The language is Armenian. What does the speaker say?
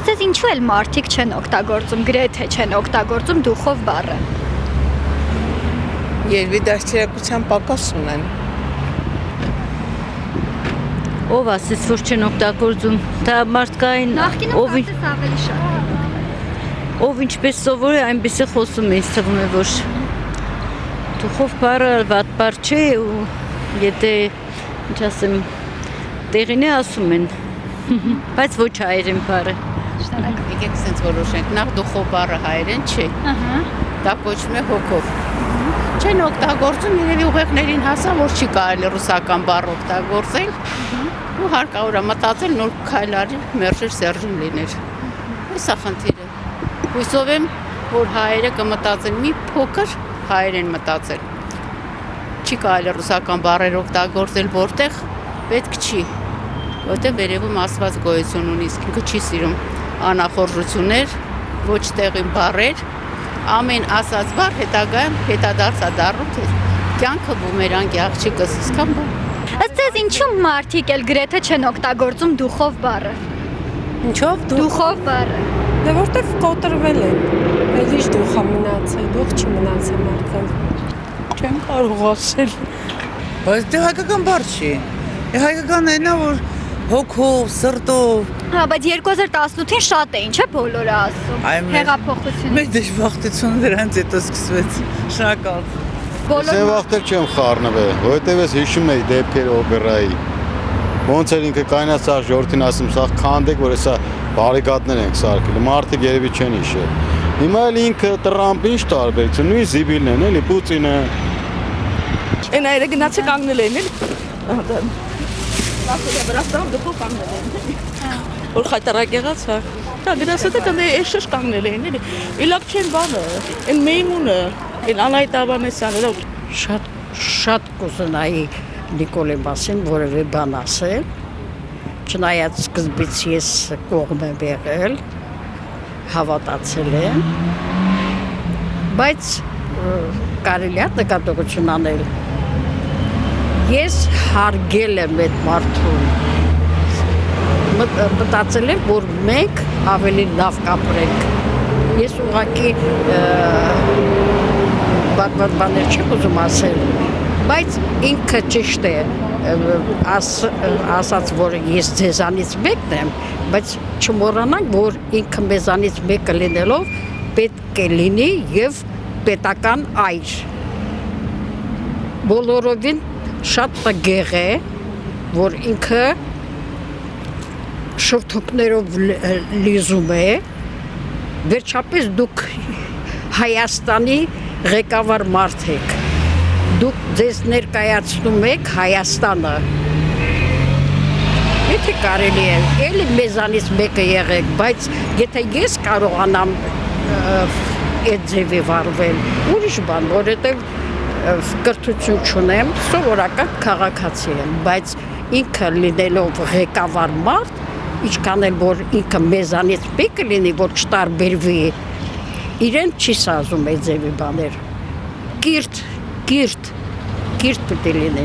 Ասես ինչու էլ մարդիկ չեն օգտագործում, գրեթե չեն օգտագործում դուխով բառը։ Երևի դաստիարակության պակաս ունեն։ Ով ասես որ չեն օգտագործում, դա մարդկային Նախկինում ասես ավելի շատ։ ով ինչպես սովոր է, այնպես է խոսում է, ինձ թվում է, որ դուխով բառը վատ բառ չէ ու եթե ինչ ասեմ, տեղին է ասում են, բայց ոչ հայերեն բառը։ Եկեք սենց որոշենք, նախ դուխով բառը հայերեն չէ, դա կոչվում է հոգով։ Չեն օգտագործում, երևի ուղեղներին հասա, որ չի կարելի ռուսական բառ օգտագործել ու հարկավոր է մտածել նոր քայլարի մերժեր Սերժին լիներ։ Այս է խնդիրը։ Հույսով եմ, որ հայերը կմտածեն մի փոքր հայերեն մտածել։ Չի կարելի ռուսական բառեր օգտագործել որտեղ պետք չի, որտեղ վերևում ասված գոյություն ունի, իսկ ինքը չի սիրում անախորժություններ, ոչ տեղին բառեր, ամեն ասած բառ հետագայում հետադարձ է դառնում, թե կյանքը բումերանգի աղջիկս, իսկան բում։ Ըստ ձեզ ինչու մարդիկ էլ գրեթե չեն օգտագործում դուխով բառը։ Ինչով Դուխով բառը։ Դե որտեվ կոտրվել են։ Էլ ինչ դուխ է մնացել, դուխ չի մնացել մարդկանց։ Չեմ կարող ասել։ Բայց դե հայկական բառ չի։ Հայկականն այնա, որ հոգով, սրտով։ Հա, բայց 2018-ին շատ էին, չէ՞ բոլորը ասում։ Հեղափոխությունը։ Մեր դժբախտությունը դրանց հետո սկսվեց։ Շնորհակալ։ Բոլոր վաղտել չեմ խառնվել, որովհետև ես հիշում էի դեպքերը օպերայի։ Ոնց էր ինքը կայնացա ժողովրդին ասում, սա քանդեք, որ հեսա բարիկադներ ենք սարքել։ Մարդիկ երևի չեն հիշել։ Հիմա էլ ինքը Տրամփը ինչ տարբերություն, նույն Զիբիլն են, էլի Պուտինը։ Այն այրը գնացի կանգնել են, էլի։ Ասել Վրաստան դուխով կանգնել են։ Որ խայտարակ եղած, հա։ Դա գնացել է կանե էշշ կանգնել են, էլի։ Իլակ չեն բանը, այն մեյմունը, այն Անահիտ Ավանեսյանը, Շատ կուզենայի Նիկոլի մասին որևէ բան ասել, չնայած սկզբից ես կողմ եմ եղել, հավատացել եմ, բայց կարելի է նկատողություն անել։ Ես հարգել եմ այդ մարդուն, մտածել եմ, որ մենք ավելի լավ կապրենք։ Ես ուղղակի բաներ չեմ ուզում ասել, բայց ինքը ճիշտ է, ասաց, որ ես ձեզանից մեկն եմ, բայց չմոռանանք, որ ինքը մեզանից մեկը լինելով պետք է լինի և պետական այր։ Բոլորովին շատ տգեղ է, որ ինքը շրթունքներով լիզում է, վերջապես դուք Հայաստանի ղեկավար մարդ եք, դուք ձեզ ներկայացնում եք Հայաստանը, եթե կարելի է, էլի մեզանից մեկը եղեք, բայց եթե ես կարողանամ այդ ձևի վարվել, ուրիշ բան, որովհետև կրթություն չունեմ, սովորական քաղաքացի եմ, բայց ինքը լինելով ղեկավար մարդ, ինչքան էլ որ ինքը մեզանից մեկը լինի, որ չտարբերվի, իրեն չի սազում այդ ձևի բաներ։ Կիրթ պետք է լինի։